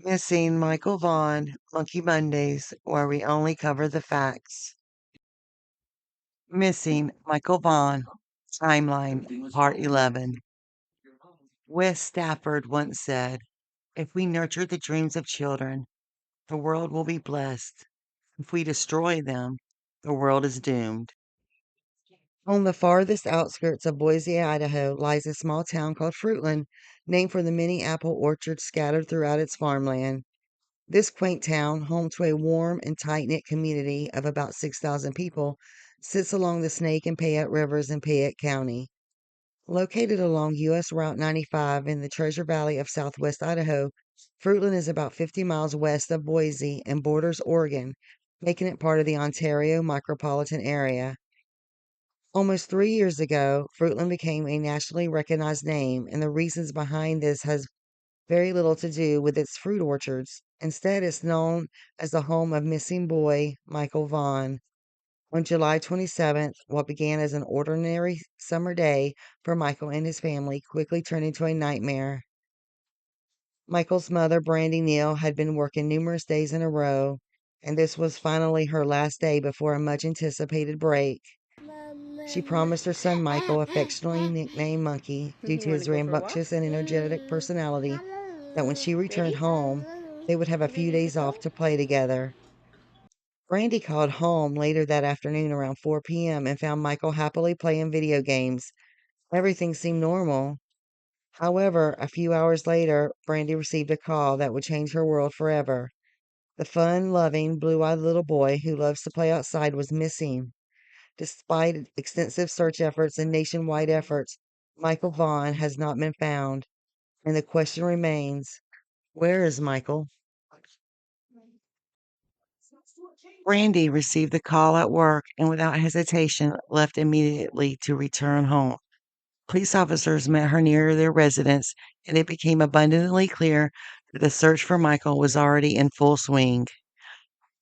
Missing Michael Vaughan, Monkey Mondays, where we only cover the facts. Missing Michael Vaughan, Timeline, Part 11. Wes Stafford once said, "If we nurture the dreams of children, the world will be blessed. If we destroy them, the world is doomed." On the farthest outskirts of Boise, Idaho, lies a small town called Fruitland, named for the many apple orchards scattered throughout its farmland. This quaint town, home to a warm and tight knit community of about 6,000 people, sits along the Snake and Payette Rivers in Payette County. Located along US Route 95 in the Treasure Valley of southwest Idaho, Fruitland is about 50 miles west of Boise and borders Oregon, making it part of the Ontario micropolitan area. Almost 3 years ago, Fruitland became a nationally recognized name, and the reasons behind this has very little to do with its fruit orchards. Instead, it's known as the home of missing boy Michael Vaughan. On July 27th, what began as an ordinary summer day for Michael and his family quickly turned into a nightmare. Michael's mother, Brandy Neal, had been working numerous days in a row, and this was finally her last day before a much anticipated break. She promised her son Michael, affectionately nicknamed Monkey due to You want to his go for a walk? rambunctious and energetic personality, that when she returned Ready? home, they would have a few Ready to days go? off to play together. Randy called home later that afternoon around 4 p.m. and found Michael happily playing video games. Everything seemed normal. However, a few hours later, Brandy received a call that would change her world forever. The fun loving, blue eyed little boy who loves to play outside was missing. Despite extensive search efforts and nationwide efforts, Michael Vaughan has not been found, and the question remains, where is Michael? Randy received the call at work and without hesitation left immediately to return home. Police officers met her near their residence, and it became abundantly clear that the search for Michael was already in full swing.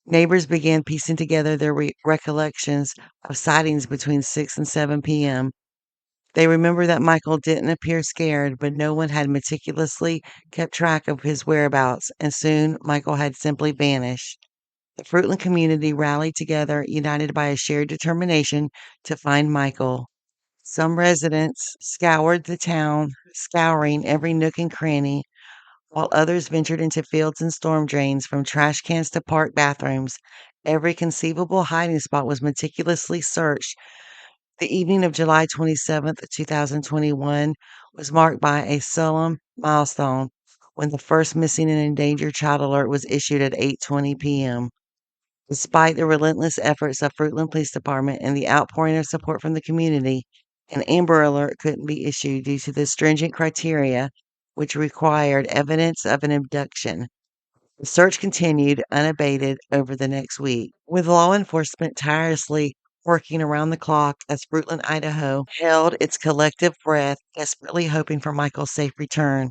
Neighbors began piecing together their recollections of sightings between 6 and 7 p.m. They remember that Michael didn't appear scared, but no one had meticulously kept track of his whereabouts, and soon Michael had simply vanished. The Fruitland community rallied together, united by a shared determination to find Michael. Some residents scoured the town, scouring every nook and cranny, while others ventured into fields and storm drains, from trash cans to park bathrooms. Every conceivable hiding spot was meticulously searched. The evening of July 27th, 2021 was marked by a solemn milestone when the first missing and endangered child alert was issued at 8:20 p.m. Despite the relentless efforts of Fruitland Police Department and the outpouring of support from the community, an Amber Alert couldn't be issued due to the stringent criteria, which required evidence of an abduction. The search continued unabated over the next week, with law enforcement tirelessly working around the clock as Fruitland, Idaho held its collective breath, desperately hoping for Michael's safe return.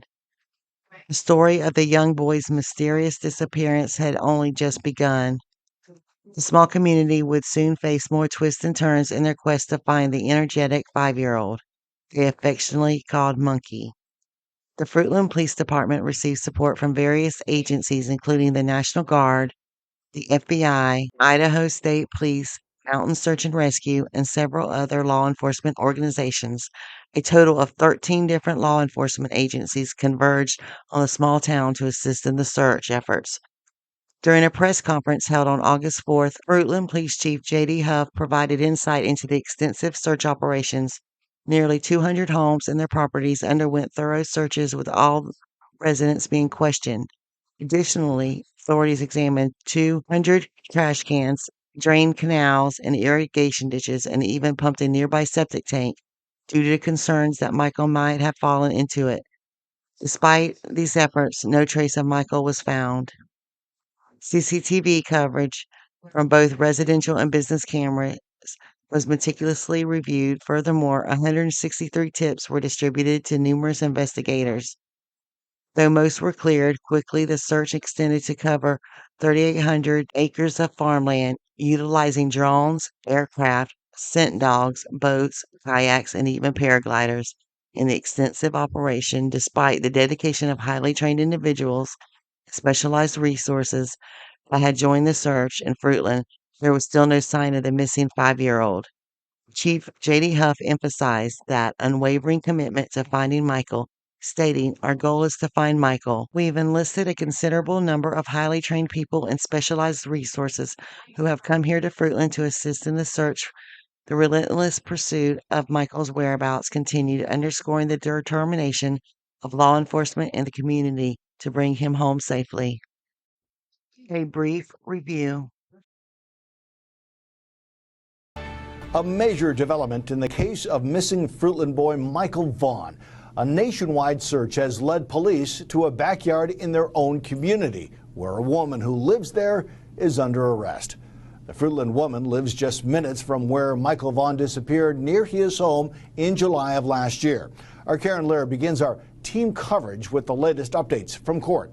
The story of the young boy's mysterious disappearance had only just begun. The small community would soon face more twists and turns in their quest to find the energetic 5-year-old they affectionately called Monkey. The Fruitland Police Department received support from various agencies, including the National Guard, the FBI, Idaho State Police, Mountain Search and Rescue, and several other law enforcement organizations. A total of 13 different law enforcement agencies converged on the small town to assist in the search efforts. During a press conference held on August 4th, Fruitland Police Chief J.D. Huff provided insight into the extensive search operations. Nearly 200 homes and their properties underwent thorough searches, with all residents being questioned. Additionally, authorities examined 200 trash cans, drained canals, and irrigation ditches, and even pumped a nearby septic tank due to concerns that Michael might have fallen into it. Despite these efforts, no trace of Michael was found. CCTV coverage from both residential and business cameras was meticulously reviewed. Furthermore, 163 tips were distributed to numerous investigators. Though most were cleared quickly, the search extended to cover 3,800 acres of farmland, utilizing drones, aircraft, scent dogs, boats, kayaks, and even paragliders. In the extensive operation, despite the dedication of highly trained individuals, specialized resources had joined the search in Fruitland, there was still no sign of the missing 5-year-old. Chief J.D. Huff emphasized that unwavering commitment to finding Michael, stating, "Our goal is to find Michael. We've enlisted a considerable number of highly trained people and specialized resources who have come here to Fruitland to assist in the search. The relentless pursuit of Michael's whereabouts continued, underscoring the determination of law enforcement and the community to bring him home safely." A brief review. A major development in the case of missing Fruitland boy Michael Vaughan. A nationwide search has led police to a backyard in their own community, where a woman who lives there is under arrest. The Fruitland woman lives just minutes from where Michael Vaughan disappeared near his home in July of last year. Our Karen Lear begins our team coverage with the latest updates from court.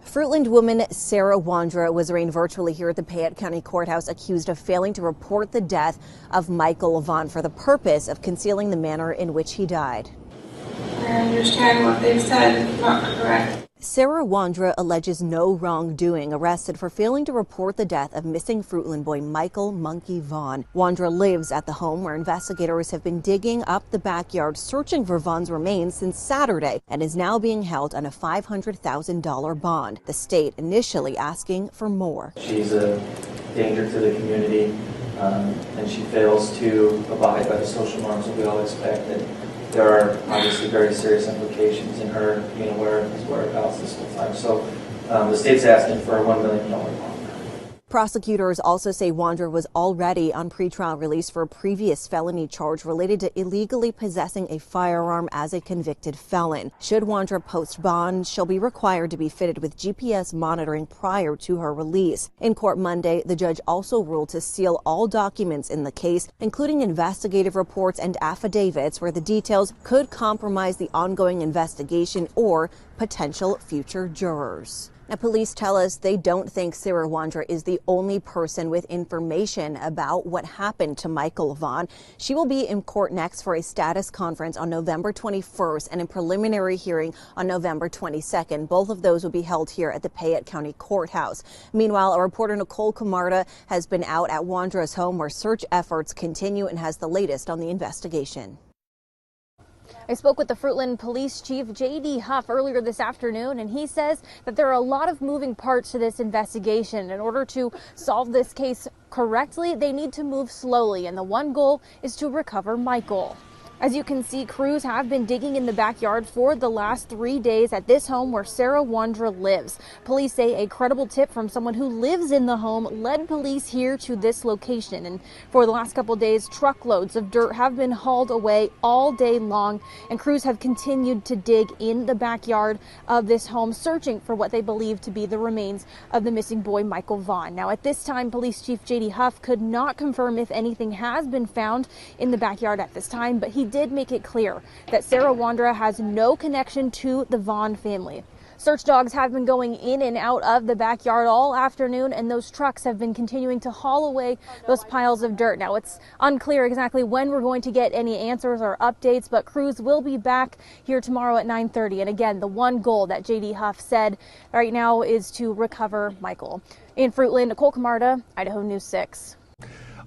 Fruitland woman Sarah Wandra was arraigned virtually here at the Payette County Courthouse, accused of failing to report the death of Michael Vaughan for the purpose of concealing the manner in which he died. I understand what they've said is not correct. Sarah Wandra alleges no wrongdoing, arrested for failing to report the death of missing Fruitland boy Michael "Monkey" Vaughan. Wandra lives at the home where investigators have been digging up the backyard searching for Vaughan's remains since Saturday, and is now being held on a $500,000 bond. The state initially asking for more. She's a danger to the community, and she fails to abide by the social norms that we all expect. And there are obviously very serious implications in her being aware of his whereabouts this whole time. So the state's asking for a $1 million bond. Prosecutors also say Wandra was already on pretrial release for a previous felony charge related to illegally possessing a firearm as a convicted felon. Should Wandra post bond, she'll be required to be fitted with GPS monitoring prior to her release. In court Monday, the judge also ruled to seal all documents in the case, including investigative reports and affidavits where the details could compromise the ongoing investigation or potential future jurors. Now, police tell us they don't think Sarah Wandra is the only person with information about what happened to Michael Vaughan. She will be in court next for a status conference on November 21st and a preliminary hearing on November 22nd. Both of those will be held here at the Payette County Courthouse. Meanwhile, our reporter Nicole Camarda has been out at Wandra's home where search efforts continue and has the latest on the investigation. I spoke with the Fruitland Police Chief J.D. Huff earlier this afternoon, and he says that there are a lot of moving parts to this investigation. In order to solve this case correctly, they need to move slowly, and the one goal is to recover Michael. As you can see, crews have been digging in the backyard for the last 3 days at this home where Sarah Wandra lives. Police say a credible tip from someone who lives in the home led police here to this location. And for the last couple of days, truckloads of dirt have been hauled away all day long, and crews have continued to dig in the backyard of this home, searching for what they believe to be the remains of the missing boy Michael Vaughan. Now, at this time, Police Chief J.D. Huff could not confirm if anything has been found in the backyard at this time, but he did make it clear that Sarah Wandra has no connection to the Vaughan family. Search dogs have been going in and out of the backyard all afternoon, and those trucks have been continuing to haul away those piles of dirt. Now, it's unclear exactly when we're going to get any answers or updates, but crews will be back here tomorrow at 9:30. And again, the one goal that J.D. Huff said right now is to recover Michael. In Fruitland, Nicole Camarda, Idaho News 6.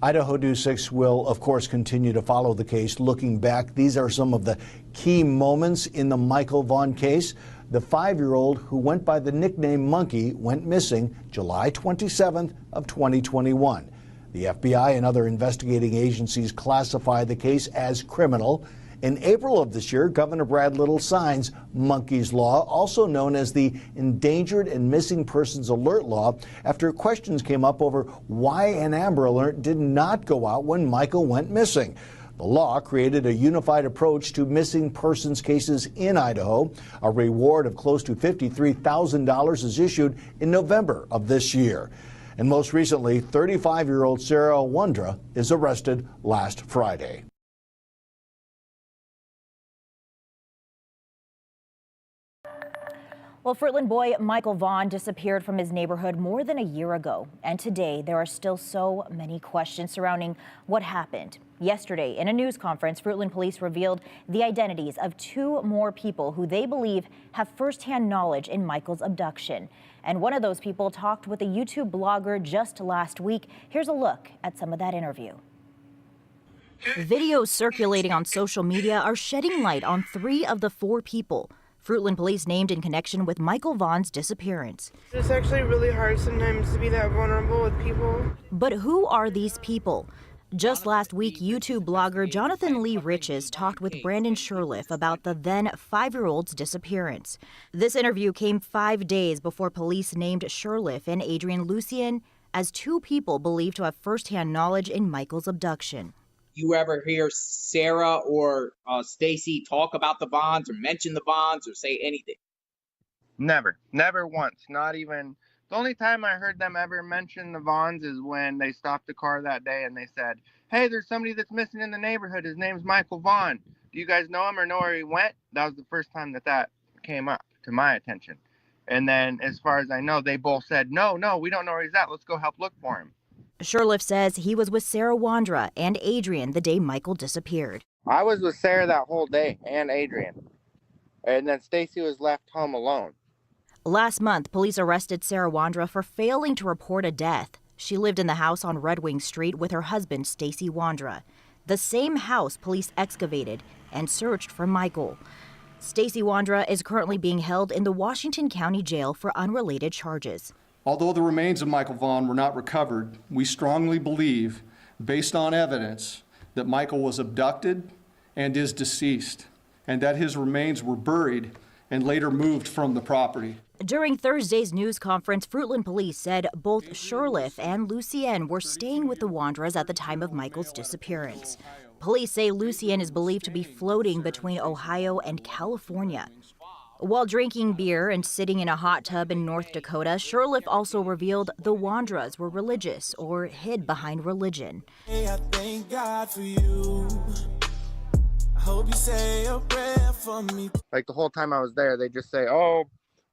Idaho News 6 will, of course, continue to follow the case. Looking back, these are some of the key moments in the Michael Vaughan case. The 5-year-old who went by the nickname Monkey went missing July 27th of 2021. The FBI and other investigating agencies classify the case as criminal. In April of this year, Governor Brad Little signs Monkey's Law, also known as the Endangered and Missing Persons Alert Law, after questions came up over why an Amber Alert did not go out when Michael went missing. The law created a unified approach to missing persons cases in Idaho. A reward of close to $53,000 is issued in November of this year. And most recently, 35-year-old Sarah Wandra is arrested last Friday. Well, Fruitland boy Michael Vaughan disappeared from his neighborhood more than a year ago. And today, there are still so many questions surrounding what happened. Yesterday, in a news conference, Fruitland police revealed the identities of 2 more people who they believe have firsthand knowledge in Michael's abduction. And one of those people talked with a YouTube blogger just last week. Here's a look at some of that interview. Videos circulating on social media are shedding light on 3 of the 4 people Fruitland police named in connection with Michael Vaughan's disappearance. It's actually really hard sometimes to be that vulnerable with people. But who are these people? Just last week, YouTube blogger Jonathan Lee Riches talked with Brandon Sherliff about the then 5-year-old's disappearance. This interview came 5 days before police named Sherliff and Adrian Lucien as 2 people believed to have firsthand knowledge in Michael's abduction. You ever hear Sarah or Stacy talk about the Vaughns or mention the Vaughns or say anything? Never once. Not even. The only time I heard them ever mention the Vaughns is when they stopped the car that day and they said, "Hey, there's somebody that's missing in the neighborhood. His name's Michael Vaughan. Do you guys know him or know where he went?" That was the first time that came up to my attention. And then, as far as I know, they both said, no, we don't know where he's at. Let's go help look for him. Sherliff says he was with Sarah Wandra and Adrian the day Michael disappeared. I was with Sarah that whole day and Adrian. And then Stacy was left home alone. Last month, police arrested Sarah Wandra for failing to report a death. She lived in the house on Red Wing Street with her husband, Stacy Wandra. The same house police excavated and searched for Michael. Stacy Wandra is currently being held in the Washington County Jail for unrelated charges. Although the remains of Michael Vaughan were not recovered, we strongly believe, based on evidence, that Michael was abducted and is deceased, and that his remains were buried and later moved from the property. During Thursday's news conference, Fruitland police said both Sherliff and Lucien were staying with the Wandras at the time of Michael's disappearance. Police say Lucien is believed to be floating between Ohio and California. While drinking beer and sitting in a hot tub in North Dakota, Sherliff also revealed the Wandras were religious or hid behind religion. Hey, I thank God for you. I hope you say a prayer for me. Like the whole time I was there, they just say, "Oh,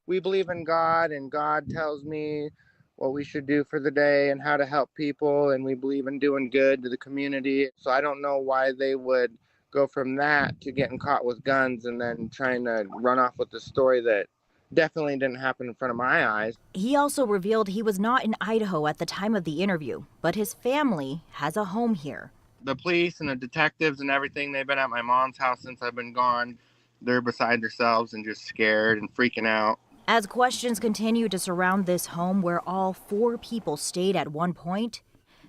we believe in God and God tells me what we should do for the day and how to help people, and we believe in doing good to the community." So I don't know why they would go from that to getting caught with guns and then trying to run off with the story that definitely didn't happen in front of my eyes. He also revealed he was not in Idaho at the time of the interview, but his family has a home here. The police and the detectives and everything, they've been at my mom's house since I've been gone. They're beside themselves and just scared and freaking out. As questions continue to surround this home where all 4 people stayed at one point,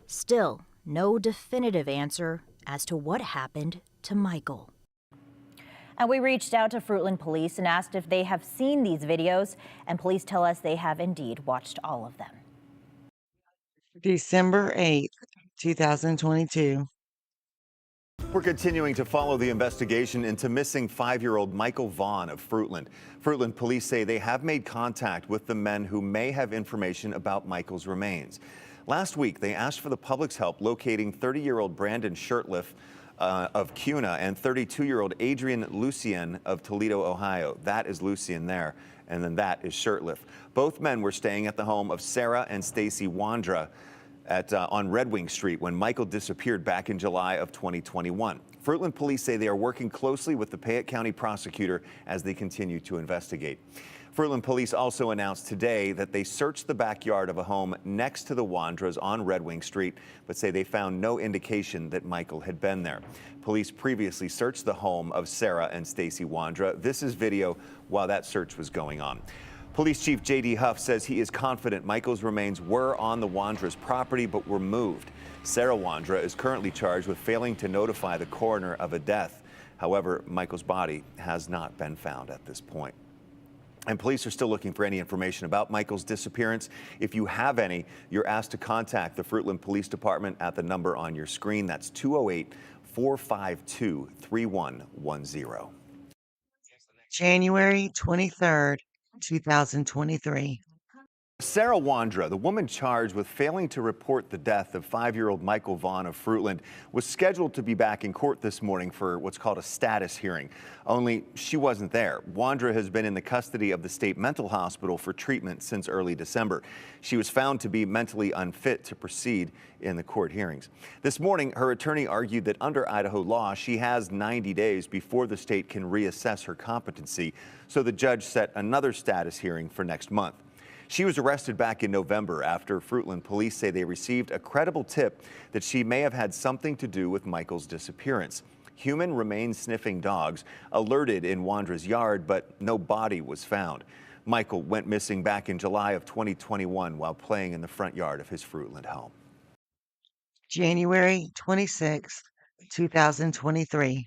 still no definitive answer as to what happened to Michael. And we reached out to Fruitland police and asked if they have seen these videos, and police tell us they have indeed watched all of them. December 8th, 2022. We're continuing to follow the investigation into missing 5-year-old Michael Vaughan of Fruitland. Fruitland police say they have made contact with the men who may have information about Michael's remains. Last week, they asked for the public's help locating 30-year-old Brandon Sherliff of Cuna and 32-year-old Adrian Lucien of Toledo, Ohio. That is Lucien there, and then that is Sherliff. Both men were staying at the home of Sarah and Stacy Wandra on Red Wing Street when Michael disappeared back in July of 2021. Fruitland police say they are working closely with the Fayette County prosecutor as they continue to investigate. Fruitland police also announced today that they searched the backyard of a home next to the Wandras on Red Wing Street, but say they found no indication that Michael had been there. Police previously searched the home of Sarah and Stacy Wandra. This is video while that search was going on. Police Chief J.D. Huff says he is confident Michael's remains were on the Wandras' property but were moved. Sarah Wandra is currently charged with failing to notify the coroner of a death. However, Michael's body has not been found at this point. And police are still looking for any information about Michael's disappearance. If you have any, you're asked to contact the Fruitland Police Department at the number on your screen. That's 208-452-3110. January 23rd, 2023. Sarah Wandra, the woman charged with failing to report the death of 5-year-old Michael Vaughan of Fruitland, was scheduled to be back in court this morning for what's called a status hearing. Only she wasn't there. Wandra has been in the custody of the state mental hospital for treatment since early December. She was found to be mentally unfit to proceed in the court hearings. This morning, her attorney argued that under Idaho law, she has 90 days before the state can reassess her competency. So the judge set another status hearing for next month. She was arrested back in November after Fruitland police say they received a credible tip that she may have had something to do with Michael's disappearance. Human remains sniffing dogs alerted in Wandra's yard, but no body was found. Michael went missing back in July of 2021 while playing in the front yard of his Fruitland home. January 26, 2023.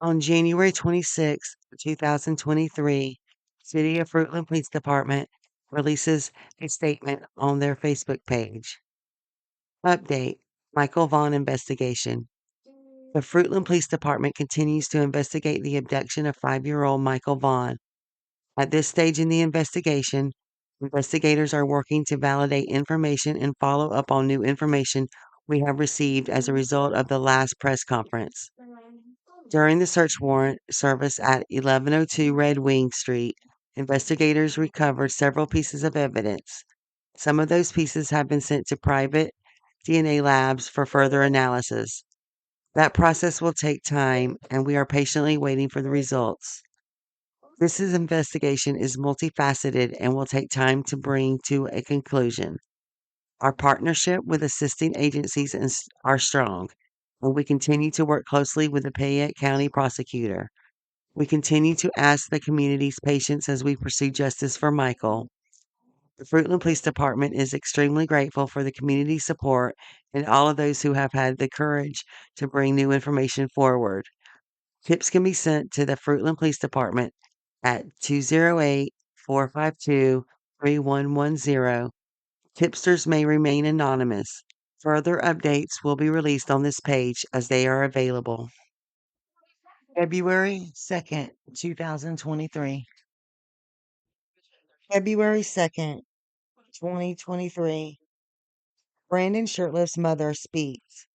On January 26, 2023, City of Fruitland Police Department releases a statement on their Facebook page. Update: Michael Vaughan investigation. The Fruitland Police Department continues to investigate the abduction of 5-year-old Michael Vaughan. At this stage in the investigation, investigators are working to validate information and follow up on new information we have received as a result of the last press conference. During the search warrant service at 1102 Red Wing Street, investigators recovered several pieces of evidence. Some of those pieces have been sent to private DNA labs for further analysis. That process will take time, and we are patiently waiting for the results. Investigation is multifaceted and will take time to bring to a conclusion. Our partnership with assisting agencies are strong, and we continue to work closely with the Payette County prosecutor. We continue to ask the community's patience as we pursue justice for Michael. The Fruitland Police Department is extremely grateful for the community support and all of those who have had the courage to bring new information forward. Tips can be sent to the Fruitland Police Department at 208-452-3110. Tipsters may remain anonymous. Further updates will be released on this page as they are available. February 2nd, 2023. February 2nd, 2023. Brandon Shirtlift's mother speaks.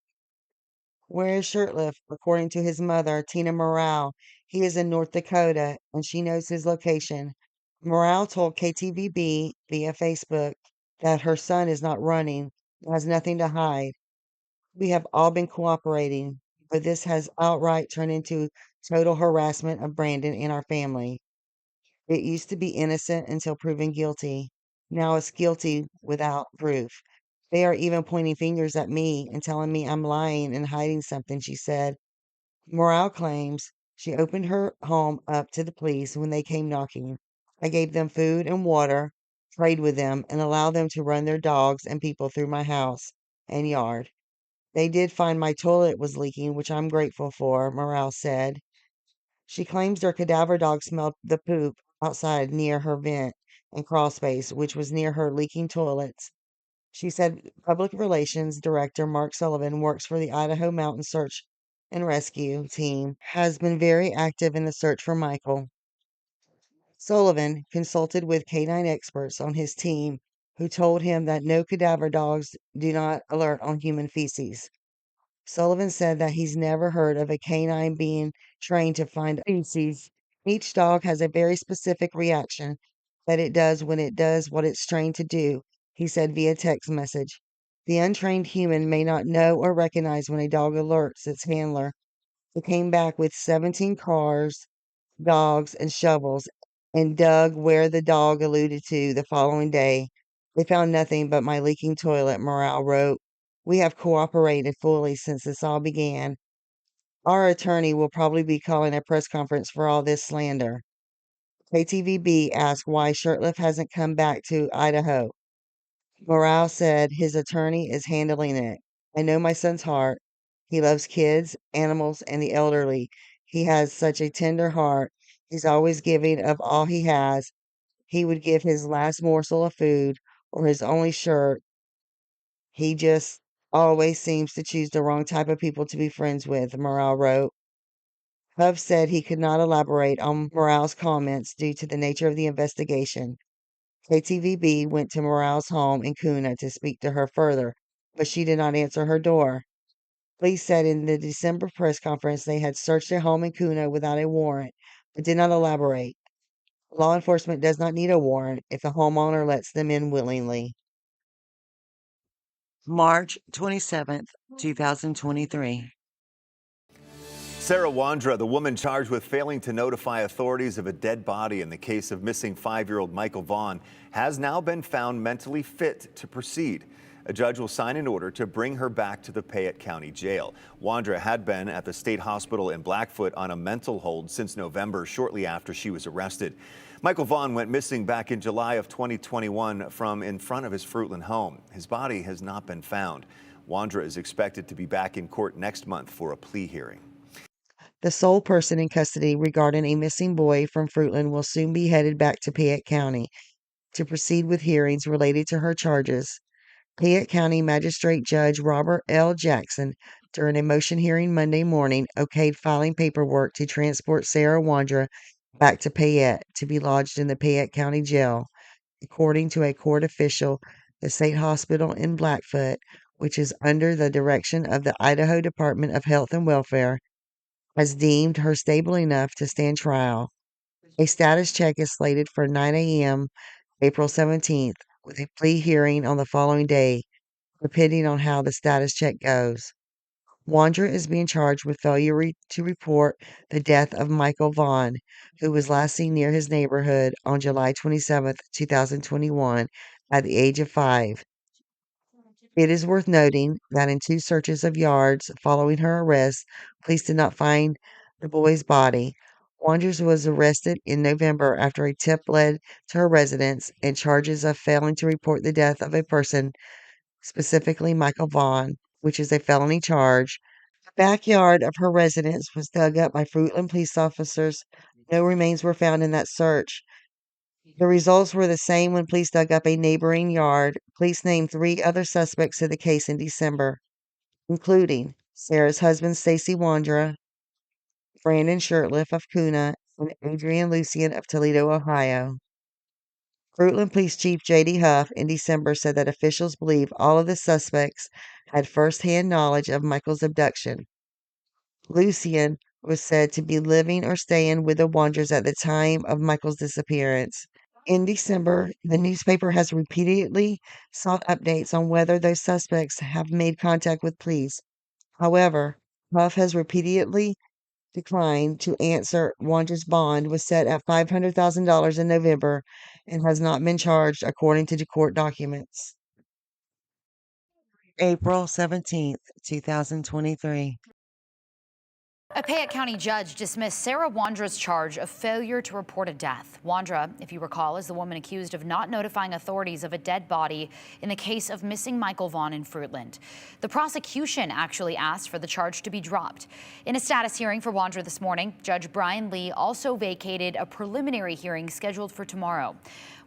Where is Shirtlift? According to his mother, Tina Morale, he is in North Dakota and she knows his location. Morale told KTVB via Facebook that her son is not running, has nothing to hide. We have all been cooperating, but this has outright turned into total harassment of Brandon and our family. It used to be innocent until proven guilty. Now it's guilty without proof. They are even pointing fingers at me and telling me I'm lying and hiding something, she said. Morale claims she opened her home up to the police when they came knocking. I gave them food and water, prayed with them, and allowed them to run their dogs and people through my house and yard. They did find my toilet was leaking, which I'm grateful for, Morale said. She claims their cadaver dog smelled the poop outside near her vent and crawl space, which was near her leaking toilets. She said Public Relations Director Mark Sullivan works for the Idaho Mountain Search and Rescue Team, has been very active in the search for Michael. Sullivan consulted with canine experts on his team who told him that no cadaver dogs do not alert on human feces. Sullivan said that he's never heard of a canine being trained to find feces. Each dog has a very specific reaction that it does when it does what it's trained to do, he said via text message. The untrained human may not know or recognize when a dog alerts its handler. He came back with 17 cars, dogs, and shovels and dug where the dog alluded to the following day. They found nothing but my leaking toilet, Morale wrote. We have cooperated fully since this all began. Our attorney will probably be calling a press conference for all this slander. KTVB asked why Shirtlift hasn't come back to Idaho. Morale said his attorney is handling it. I know my son's heart. He loves kids, animals, and the elderly. He has such a tender heart. He's always giving of all he has. He would give his last morsel of food or his only shirt. He just always seems to choose the wrong type of people to be friends with, Morale wrote. Huff said he could not elaborate on Morale's comments due to the nature of the investigation. KTVB went to Morale's home in Kuna to speak to her further, but she did not answer her door. Police said in the December press conference they had searched their home in Kuna without a warrant, but did not elaborate. Law enforcement does not need a warrant if the homeowner lets them in willingly. March 27th, 2023. Sarah Wandra, the woman charged with failing to notify authorities of a dead body in the case of missing 5-year-old Michael Vaughan, has now been found mentally fit to proceed. A judge will sign an order to bring her back to the Payette County Jail. Wandra had been at the state hospital in Blackfoot on a mental hold since November, shortly after she was arrested. Michael Vaughan went missing back in July of 2021 from in front of his Fruitland home. His body has not been found. Wandra is expected to be back in court next month for a plea hearing. The sole person in custody regarding a missing boy from Fruitland will soon be headed back to Payette County to proceed with hearings related to her charges. Payette County Magistrate Judge Robert L. Jackson, during a motion hearing Monday morning, okayed filing paperwork to transport Sarah Wandra back to Payette to be lodged in the Payette County Jail. According to a court official, the state hospital in Blackfoot, which is under the direction of the Idaho Department of Health and Welfare, has deemed her stable enough to stand trial. A status check is slated for 9 a.m. April 17th, with a plea hearing on the following day, depending on how the status check goes. Wandra is being charged with failure to report the death of Michael Vaughan, who was last seen near his neighborhood on July 27th, 2021, at the age of 5. It is worth noting that in 2 searches of yards following her arrest, police did not find the boy's body. Wanders was arrested in November after a tip led to her residence and charges of failing to report the death of a person, specifically Michael Vaughan, which is a felony charge. The backyard of her residence was dug up by Fruitland police officers. No remains were found in that search. The results were the same when police dug up a neighboring yard. Police named 3 other suspects in the case in December, including Sarah's husband, Stacy Wandra, Brandon Shirtliff of Kuna, and Adrian Lucian of Toledo, Ohio. Fruitland Police Chief J.D. Huff in December said that officials believe all of the suspects had firsthand knowledge of Michael's abduction. Lucian was said to be living or staying with the Wandras at the time of Michael's disappearance. In December, the newspaper has repeatedly sought updates on whether those suspects have made contact with police. However, Huff has repeatedly declined to answer. Wander's bond was set at $500,000 in November and has not been charged according to the court documents. April 17th, 2023. A Payette County judge dismissed Sarah Wandra's charge of failure to report a death. Wandra, if you recall, is the woman accused of not notifying authorities of a dead body in the case of missing Michael Vaughan in Fruitland. The prosecution actually asked for the charge to be dropped. In a status hearing for Wandra this morning, Judge Brian Lee also vacated a preliminary hearing scheduled for tomorrow.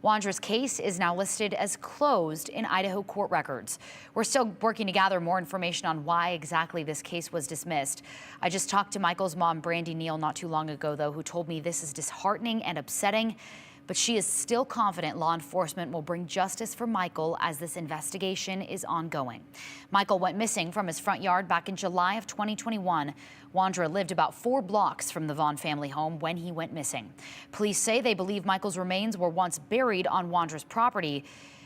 Wandra's case is now listed as closed in Idaho court records. We're still working to gather more information on why exactly this case was dismissed. I just talked to Michael's mom, Brandy Neal, not too long ago, though, who told me this is disheartening and upsetting, but she is still confident law enforcement will bring justice for Michael as this investigation is ongoing. Michael went missing from his front yard back in July of 2021. Wandra lived about 4 blocks from the Vaughan family home when he went missing. Police say they believe Michael's remains were once buried on Wandra's property,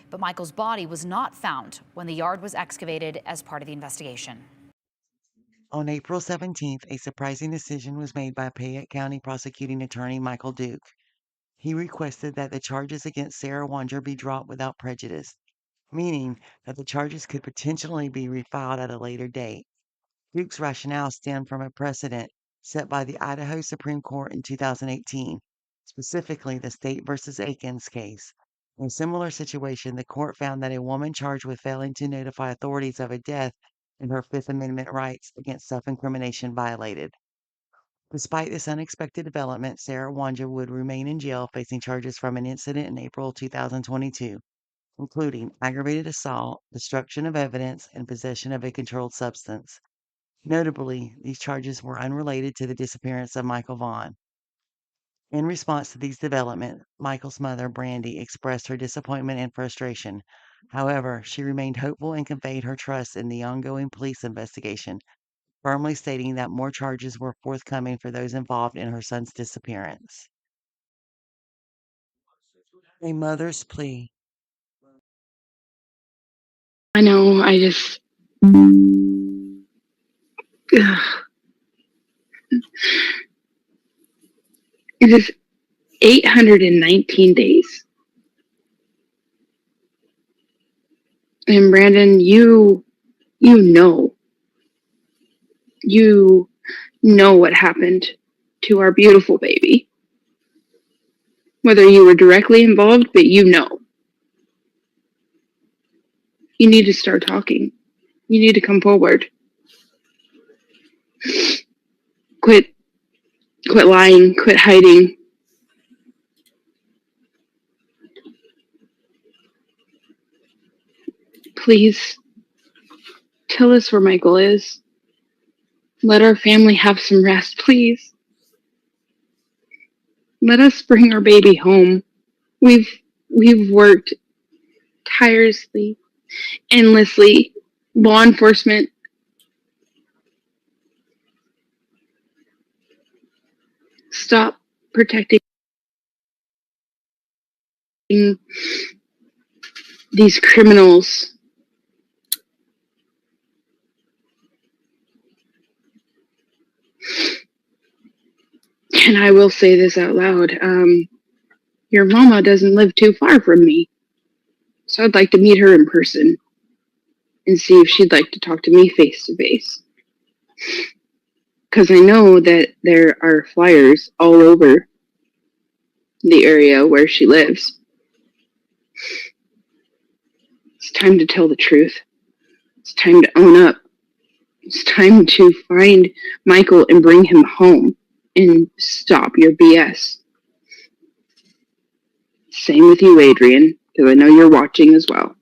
but Michael's body was not found when the yard was excavated as part of the investigation. On April 17th, a surprising decision was made by Payette County prosecuting attorney Michael Duke. He requested that the charges against Sarah Wandra be dropped without prejudice, meaning that the charges could potentially be refiled at a later date. Duke's rationale stemmed from a precedent set by the Idaho Supreme Court in 2018, specifically the State versus Aikens case. In a similar situation, the court found that a woman charged with failing to notify authorities of a death and her Fifth Amendment rights against self-incrimination violated. Despite this unexpected development, Sarah Wandra would remain in jail facing charges from an incident in April 2022, including aggravated assault, destruction of evidence, and possession of a controlled substance. Notably, these charges were unrelated to the disappearance of Michael Vaughan. In response to these developments, Michael's mother, Brandy, expressed her disappointment and frustration. However, she remained hopeful and conveyed her trust in the ongoing police investigation, firmly stating that more charges were forthcoming for those involved in her son's disappearance. A mother's plea. I know, I just. Ugh. It is 819 days. And Brandon, you know what happened to our beautiful baby. Whether you were directly involved, but you know. You need to start talking. You need to come forward. Quit lying, quit hiding. Please tell us where Michael is. Let our family have some rest, please. Let us bring our baby home. We've worked tirelessly, endlessly. Law enforcement, stop protecting these criminals. And I will say this out loud. Your mama doesn't live too far from me. So I'd like to meet her in person and see if she'd like to talk to me face to face. Because I know that there are flyers all over the area where she lives. It's time to tell the truth. It's time to own up. It's time to find Michael and bring him home and stop your BS. Same with you, Adrian, because I know you're watching as well.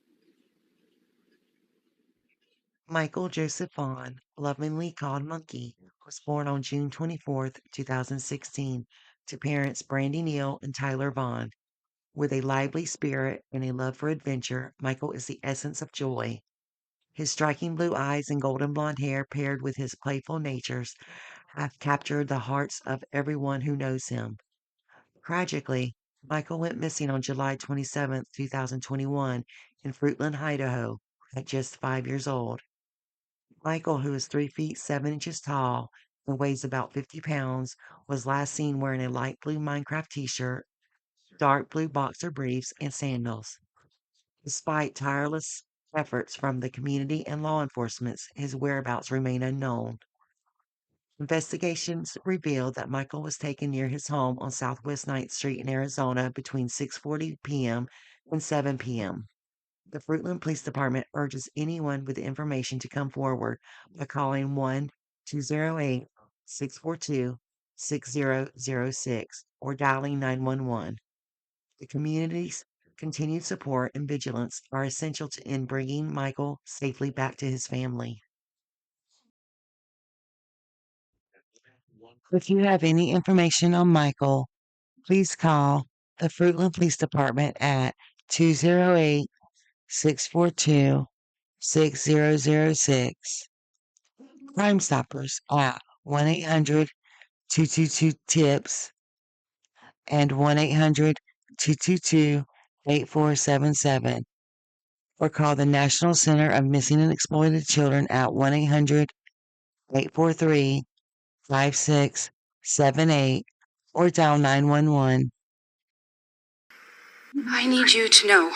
Michael Joseph Vaughan, lovingly called Monkey, was born on June 24th, 2016, to parents Brandy Neal and Tyler Vaughan. With a lively spirit and a love for adventure, Michael is the essence of joy. His striking blue eyes and golden blonde hair, paired with his playful natures, have captured the hearts of everyone who knows him. Tragically, Michael went missing on July 27, 2021, in Fruitland, Idaho, at just 5 years old. Michael, who is 3 feet 7 inches tall and weighs about 50 pounds, was last seen wearing a light blue Minecraft t shirt, dark blue boxer briefs, and sandals. Despite tireless efforts from the community and law enforcement, his whereabouts remain unknown. Investigations revealed that Michael was taken near his home on Southwest 9th Street in Arizona between 6:40 p.m. and 7 p.m. The Fruitland Police Department urges anyone with information to come forward by calling 1-208-642-6006 or dialing 911. The community's continued support and vigilance are essential in bringing Michael safely back to his family. If you have any information on Michael, please call the Fruitland Police Department at 208 642 6006. Crime Stoppers at 1-800-222-TIPS and 1-800-222-8477, or call the National Center of Missing and Exploited Children at 1-800-843-5678 or dial 911. I need you to know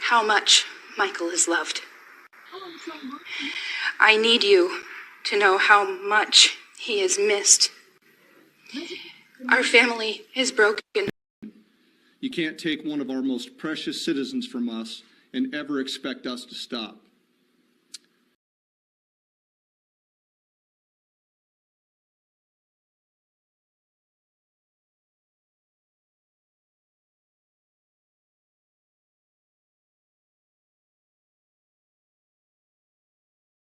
how much Michael is loved. I need you to know how much he is missed. Our family is broken. You can't take one of our most precious citizens from us and ever expect us to stop.